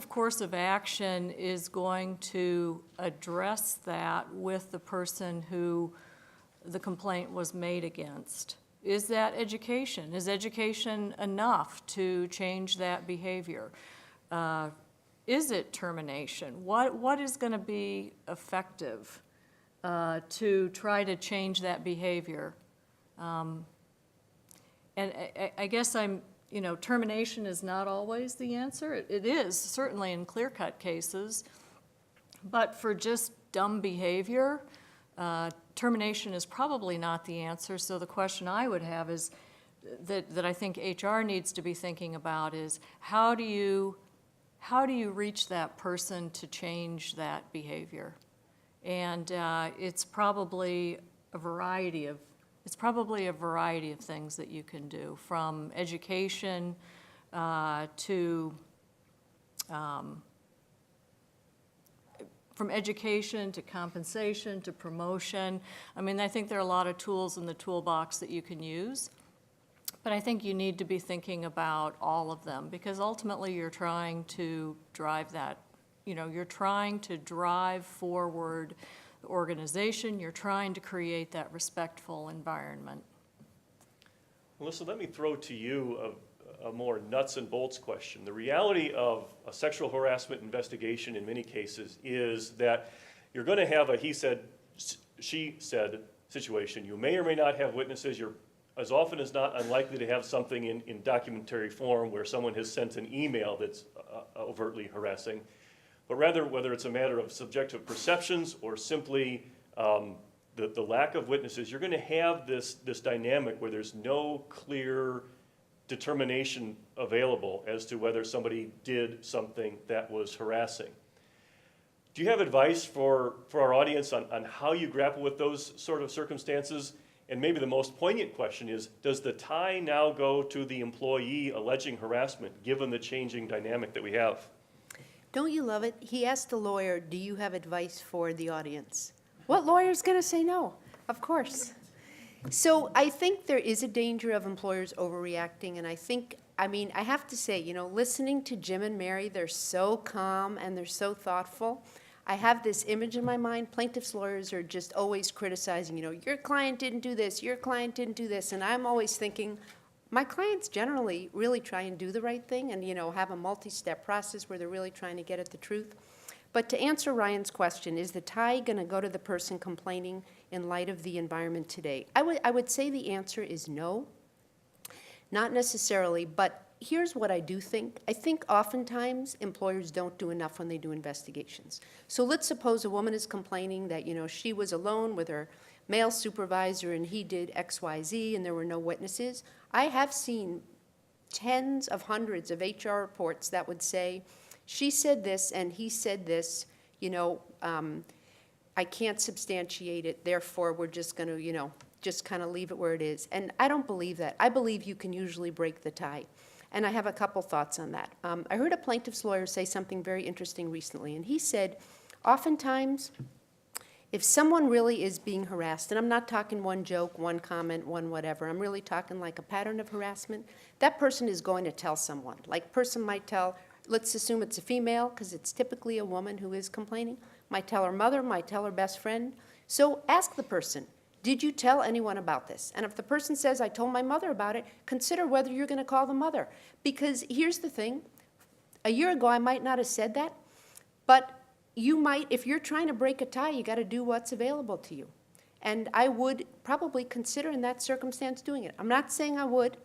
course of action is going to address that with the person who the complaint was made against? Is that education? Is education enough to change that behavior? Is it termination? What is going to be effective to try to change that behavior? And I guess termination is not always the answer. It is, certainly in clear-cut cases. But for just dumb behavior, termination is probably not the answer. So the question I would have is that I think HR needs to be thinking about is, how do you reach that person to change that behavior? And it's probably a variety of things that you can do, from education to compensation to promotion. I mean, I think there are a lot of tools in the toolbox that you can use, but I think you need to be thinking about all of them, because ultimately you're trying to drive that, you're trying to drive forward the organization, you're trying to create that respectful environment. Melissa, let me throw to you a more nuts and bolts question. The reality of a sexual harassment investigation in many cases is that you're going to have a he said, she said situation. You may or may not have witnesses. You're as often as not unlikely to have something in documentary form where someone has sent an email that's overtly harassing, but rather whether it's a matter of subjective perceptions or simply the lack of witnesses, you're going to have this dynamic where there's no clear determination available as to whether somebody did something that was harassing. Do you have advice for our audience on how you grapple with those sort of circumstances? And maybe the most poignant question is, does the tie now go to the employee alleging harassment, given the changing dynamic that we have? Don't you love it? He asked the lawyer, do you have advice for the audience? What lawyer's going to say no? Of course. So I think there is a danger of employers overreacting, and I have to say, listening to Jim and Mary, they're so calm and they're so thoughtful. I have this image in my mind. Plaintiffs' lawyers are just always criticizing, your client didn't do this, your client didn't do this, and I'm always thinking, my clients generally really try and do the right thing and, have a multi-step process where they're really trying to get at the truth. But to answer Ryan's question, is the tie going to go to the person complaining in light of the environment today? I would say the answer is no, not necessarily, but here's what I do think. I think oftentimes employers don't do enough when they do investigations. So let's suppose a woman is complaining that, she was alone with her male supervisor and he did X, Y, Z and there were no witnesses. I have seen tens of hundreds of HR reports that would say, she said this and he said this, I can't substantiate it, therefore we're just going to, just kind of leave it where it is. And I don't believe that. I believe you can usually break the tie. And I have a couple thoughts on that. I heard a plaintiff's lawyer say something very interesting recently, and he said, oftentimes, if someone really is being harassed, and I'm not talking one joke, one comment, one whatever, I'm really talking like a pattern of harassment, that person is going to tell someone. Like, person might tell, let's assume it's a female, because it's typically a woman who is complaining, might tell her mother, might tell her best friend. So ask the person, did you tell anyone about this? And if the person says, I told my mother about it, consider whether you're going to call the mother. Because here's the thing, a year ago I might not have said that, but you might, if you're trying to break a tie, you got to do what's available to you. And I would probably consider in that circumstance doing it. I'm not saying I would,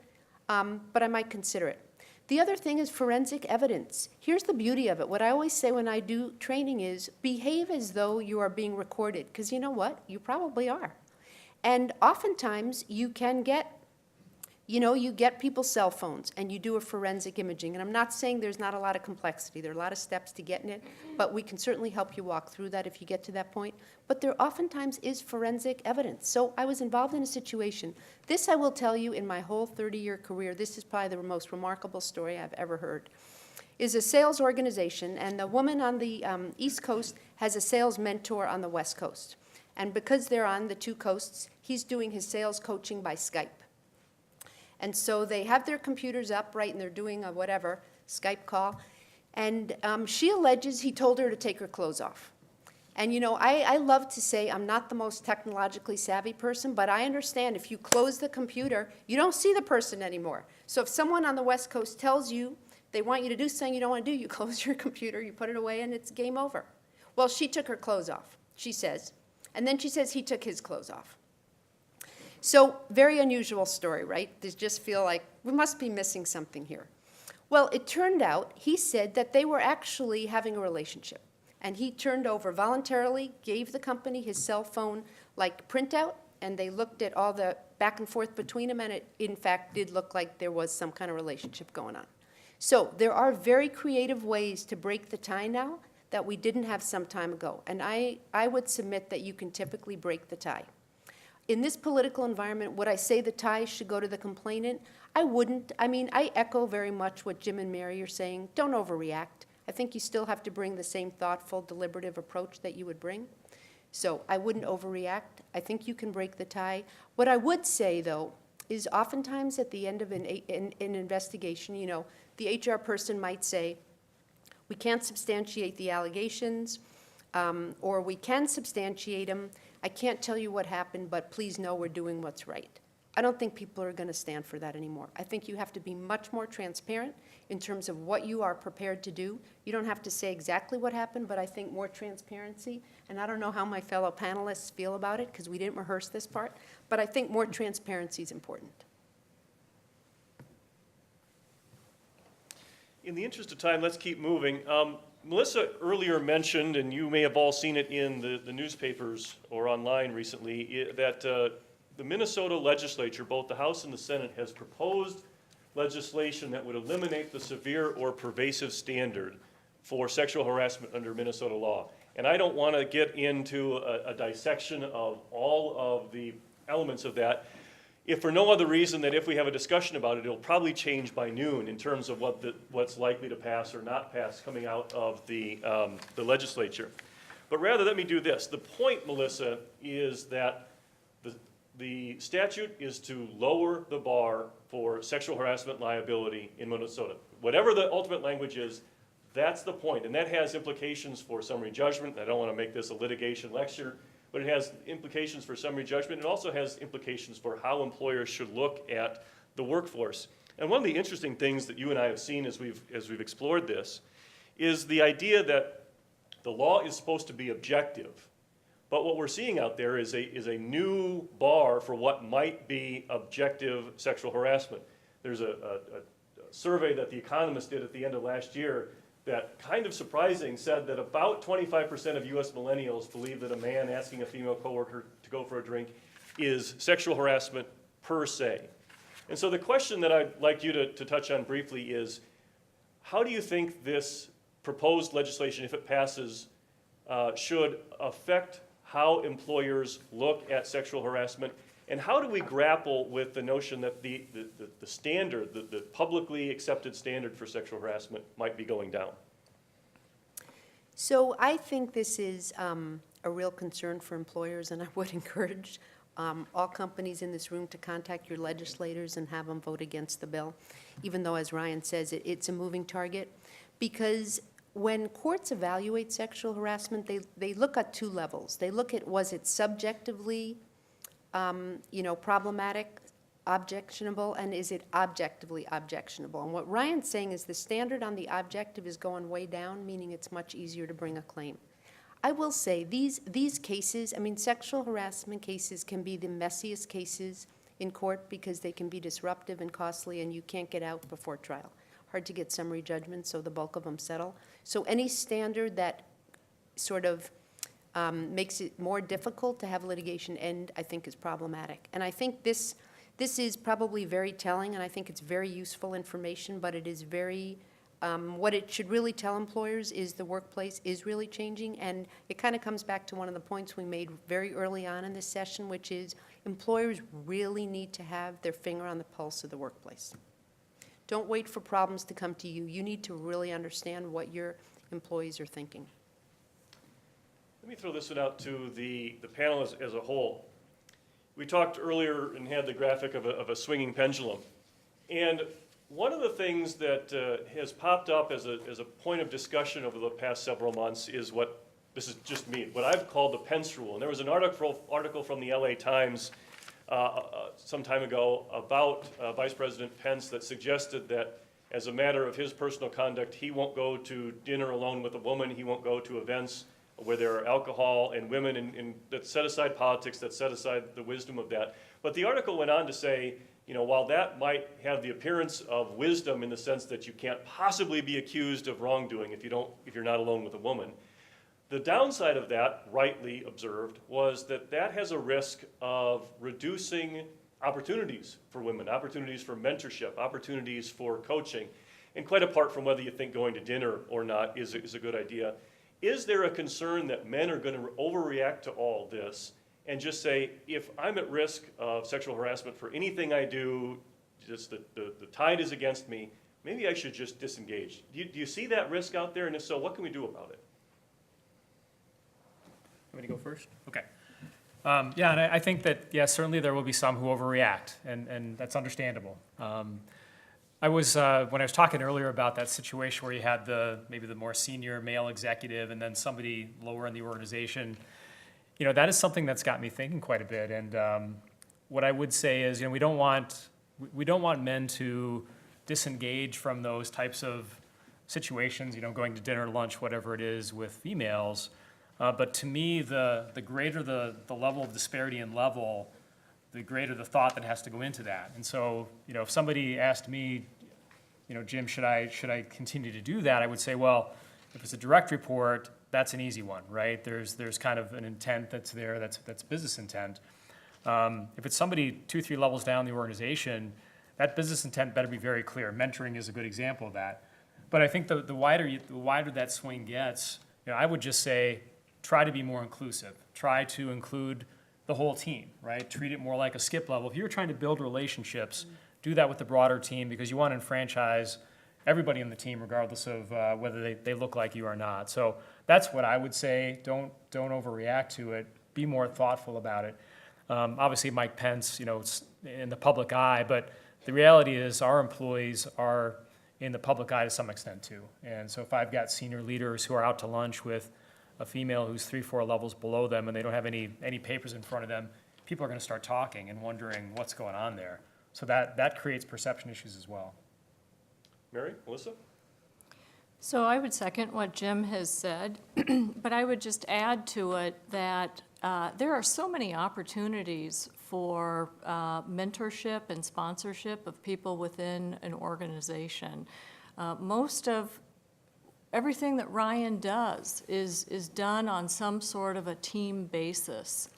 but I might consider it. The other thing is forensic evidence. Here's the beauty of it. What I always say when I do training is behave as though you are being recorded, because you know what? You probably are. And oftentimes you can get, you get people's cell phones and you do a forensic imaging. And I'm not saying there's not a lot of complexity. There are a lot of steps to getting it, but we can certainly help you walk through that if you get to that point. But there oftentimes is forensic evidence. So I was involved in a situation. This I will tell you, in my whole 30-year career, this is probably the most remarkable story I've ever heard, is a sales organization, and the woman on the East Coast has a sales mentor on the West Coast. And because they're on the two coasts, he's doing his sales coaching by Skype. And so they have their computers up, right, and they're doing a whatever, Skype call. And she alleges he told her to take her clothes off. And, I love to say I'm not the most technologically savvy person, but I understand if you close the computer, you don't see the person anymore. So if someone on the West Coast tells you they want you to do something you don't want to do, you close your computer, you put it away, and it's game over. Well, she took her clothes off, she says. And then she says he took his clothes off. So, very unusual story, right? They just feel like we must be missing something here. Well, it turned out, he said that they were actually having a relationship. And he turned over voluntarily, gave the company his cell phone like printout, and they looked at all the back and forth between them, and it in fact did look like there was some kind of relationship going on. So there are very creative ways to break the tie now that we didn't have some time ago. And I would submit that you can typically break the tie. In this political environment, would I say the tie should go to the complainant? I wouldn't. I mean, I echo very much what Jim and Mary are saying. Don't overreact. I think you still have to bring the same thoughtful, deliberative approach that you would bring. So I wouldn't overreact. I think you can break the tie. What I would say, though, is oftentimes at the end of an investigation, the HR person might say, we can't substantiate the allegations, or we can substantiate them. I can't tell you what happened, but please know we're doing what's right. I don't think people are going to stand for that anymore. I think you have to be much more transparent in terms of what you are prepared to do. You don't have to say exactly what happened, but I think more transparency, and I don't know how my fellow panelists feel about it because we didn't rehearse this part, but I think more transparency is important. In the interest of time, let's keep moving. Melissa earlier mentioned, and you may have all seen it in the newspapers or online recently, that the Minnesota legislature, both the House and the Senate, has proposed legislation that would eliminate the severe or pervasive standard for sexual harassment under Minnesota law. And I don't want to get into a dissection of all of the elements of that, if for no other reason that if we have a discussion about it, it'll probably change by noon in terms of what's likely to pass or not pass coming out of the legislature. But rather, let me do this. The point, Melissa, is that the statute is to lower the bar for sexual harassment liability in Minnesota. Whatever the ultimate language is, that's the point. And that has implications for summary judgment. I don't want to make this a litigation lecture, but it has implications for summary judgment. It also has implications for how employers should look at the workforce. And one of the interesting things that you and I have seen as we've explored this is the idea that the law is supposed to be objective. But what we're seeing out there is a new bar for what might be objective sexual harassment. There's a survey that The Economist did at the end of last year that, kind of surprising, said that about 25% of US millennials believe that a man asking a female coworker to go for a drink is sexual harassment per se. And so the question that I'd like you to touch on briefly is, how do you think this proposed legislation, if it passes, should affect how employers look at sexual harassment, and how do we grapple with the notion that the standard, the publicly accepted standard for sexual harassment might be going down? So I think this is a real concern for employers, and I would encourage all companies in this room to contact your legislators and have them vote against the bill, even though, as Ryan says, it's a moving target. Because when courts evaluate sexual harassment, they look at two levels. They look at, was it subjectively problematic, objectionable, and is it objectively objectionable? And what Ryan's saying is the standard on the objective is going way down, meaning it's much easier to bring a claim. I will say these cases, sexual harassment cases can be the messiest cases in court because they can be disruptive and costly, and you can't get out before trial. Hard to get summary judgment, so the bulk of them settle. So any standard that sort of makes it more difficult to have litigation end, I think, is problematic. And I think this is probably very telling, and I think it's very useful information, but it is very, what it should really tell employers is the workplace is really changing, and it kind of comes back to one of the points we made very early on in this session, which is employers really need to have their finger on the pulse of the workplace. Don't wait for problems to come to you. You need to really understand what your employees are thinking. Let me throw this one out to the panel as a whole. We talked earlier and had the graphic of a swinging pendulum. And one of the things that has popped up as a point of discussion over the past several months is this is just me, what I've called the Pence rule. And there was an article from the LA Times some time ago about Vice President Pence that suggested that as a matter of his personal conduct, he won't go to dinner alone with a woman, he won't go to events where there are alcohol and women, and that set aside politics, that set aside the wisdom of that. But the article went on to say, while that might have the appearance of wisdom in the sense that you can't possibly be accused of wrongdoing if you're not alone with a woman, the downside of that, rightly observed, was that has a risk of reducing opportunities for women, opportunities for mentorship, opportunities for coaching. And quite apart from whether you think going to dinner or not is a good idea, is there a concern that men are going to overreact to all this and just say, if I'm at risk of sexual harassment for anything I do, just the tide is against me, maybe I should just disengage? Do you see that risk out there? And if so, what can we do about it? Want me to go first? Okay. Yeah, and I think that, certainly there will be some who overreact, and that's understandable. I was, when I was talking earlier about that situation where you had maybe the more senior male executive and then somebody lower in the organization, that is something that's got me thinking quite a bit. And what I would say is, we don't want men to disengage from those types of situations, going to dinner, lunch, whatever it is with females. But to me, the greater the level of disparity in level, the greater the thought that has to go into that. And so, if somebody asked me, Jim, should I continue to do that? I would say, well, if it's a direct report, that's an easy one, right? There's kind of an intent that's there, that's business intent. If it's somebody 2-3 levels down the organization, that business intent better be very clear. Mentoring is a good example of that. But I think the wider that swing gets, I would just say, try to be more inclusive. Try to include the whole team, right? Treat it more like a skip level. If you're trying to build relationships, do that with the broader team, because you want to enfranchise everybody in the team, regardless of whether they look like you or not. So that's what I would say. Don't overreact to it. Be more thoughtful about it. Obviously, Mike Pence, it's in the public eye, but the reality is our employees are in the public eye to some extent too. And so if I've got senior leaders who are out to lunch with a female who's 3-4 levels below them and they don't have any papers in front of them, people are going to start talking and wondering what's going on there. So that creates perception issues as well. Mary, Melissa? So I would second what Jim has said, but I would just add to it that there are so many opportunities for mentorship and sponsorship of people within an organization. Most of everything that Ryan does is done on some sort of a team basis.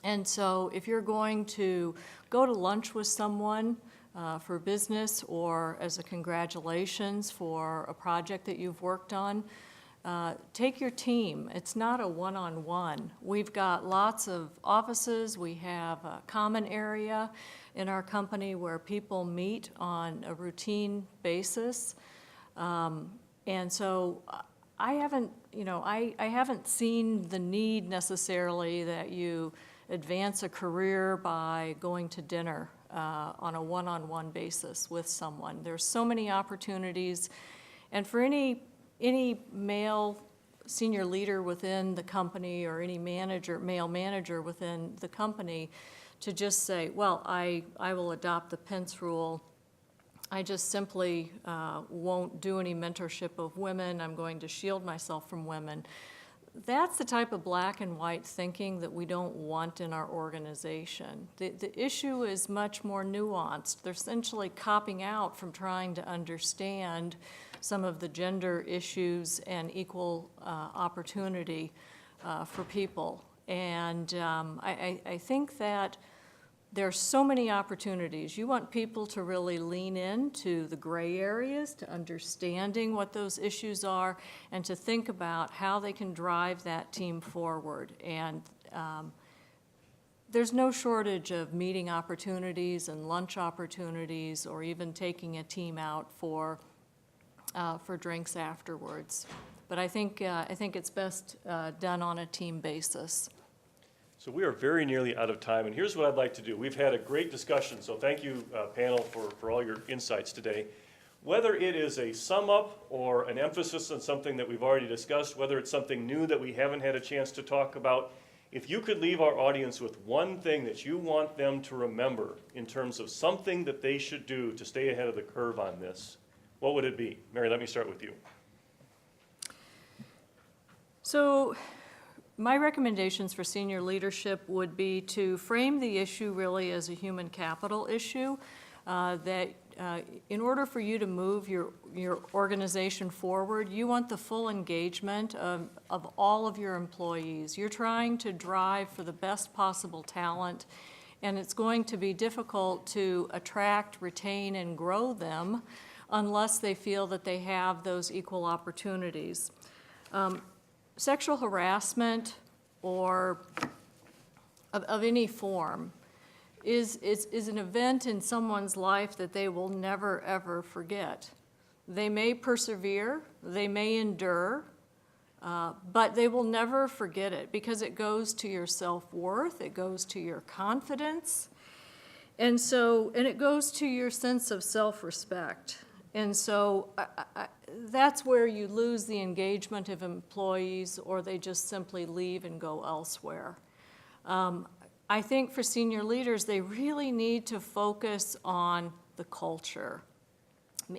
And so if you're going to go to lunch with someone for business or as a congratulations for a project that you've worked on, take your team. It's not a one-on-one. We've got lots of offices. We have a common area in our company where people meet on a routine basis. And so I haven't, I haven't seen the need necessarily that you advance a career by going to dinner on a one-on-one basis with someone. There's so many opportunities, and for any male senior leader within the company or any male manager within the company to just say, well, I will adopt the Pence rule. I just simply won't do any mentorship of women. I'm going to shield myself from women. That's the type of black and white thinking that we don't want in our organization. The issue is much more nuanced. They're essentially copping out from trying to understand some of the gender issues and equal opportunity for people. And I think that there are so many opportunities. You want people to really lean into the gray areas, to understanding what those issues are, and to think about how they can drive that team forward. And there's no shortage of meeting opportunities and lunch opportunities, or even taking a team out for drinks afterwards. But I think it's best done on a team basis. So we are very nearly out of time, and here's what I'd like to do. We've had a great discussion, so thank you, panel, for all your insights today. Whether it is a sum up or an emphasis on something that we've already discussed, whether it's something new that we haven't had a chance to talk about, if you could leave our audience with one thing that you want them to remember in terms of something that they should do to stay ahead of the curve on this, what would it be? Mary, let me start with you. So my recommendations for senior leadership would be to frame the issue really as a human capital issue, that in order for you to move your organization forward, you want the full engagement of all of your employees. You're trying to drive for the best possible talent, and it's going to be difficult to attract, retain, and grow them unless they feel that they have those equal opportunities. Sexual harassment or of any form is an event in someone's life that they will never, ever forget. They may persevere, they may endure, but they will never forget it because it goes to your self-worth, it goes to your confidence, and it goes to your sense of self-respect. And so that's where you lose the engagement of employees, or they just simply leave and go elsewhere. I think for senior leaders, they really need to focus on the culture.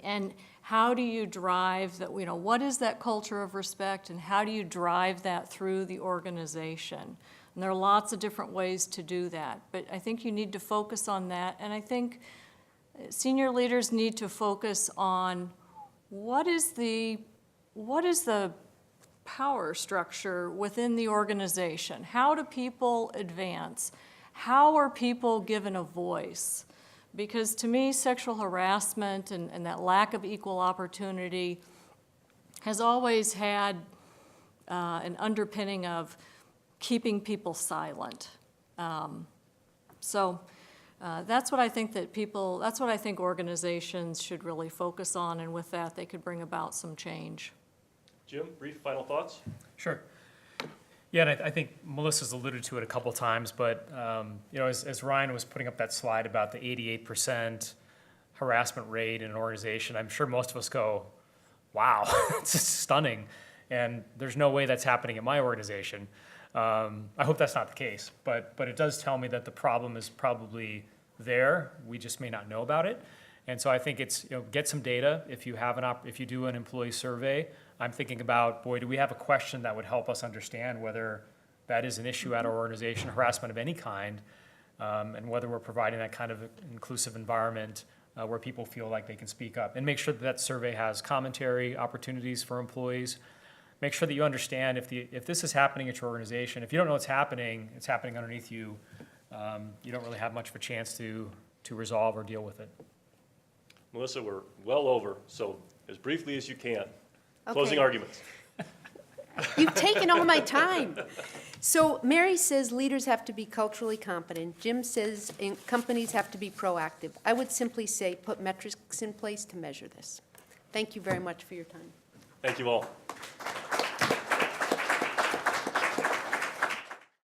And how do you drive that, what is that culture of respect and how do you drive that through the organization? And there are lots of different ways to do that, but I think you need to focus on that. And I think senior leaders need to focus on what is the power structure within the organization? How do people advance? How are people given a voice? Because to me, sexual harassment and that lack of equal opportunity has always had an underpinning of keeping people silent. So that's what I think that's what I think organizations should really focus on, and with that, they could bring about some change. Jim, brief final thoughts? Sure. Yeah, and I think Melissa's alluded to it a couple times, but as Ryan was putting up that slide about the 88% harassment rate in an organization, I'm sure most of us go, wow, it's stunning, and there's no way that's happening at my organization. I hope that's not the case, but it does tell me that the problem is probably there. We just may not know about it. And so I think it's, get some data. If you have if you do an employee survey, I'm thinking about, boy, do we have a question that would help us understand whether that is an issue at our organization, harassment of any kind, and whether we're providing that kind of inclusive environment where people feel like they can speak up. And make sure that survey has commentary opportunities for employees. Make sure that you understand if this is happening at your organization. If you don't know it's happening underneath you. You don't really have much of a chance to resolve or deal with it. Melissa, we're well over, so as briefly as you can. Okay. Closing arguments. You've taken all my time. So Mary says leaders have to be culturally competent. Jim says companies have to be proactive. I would simply say put metrics in place to measure this. Thank you very much for your time. Thank you all.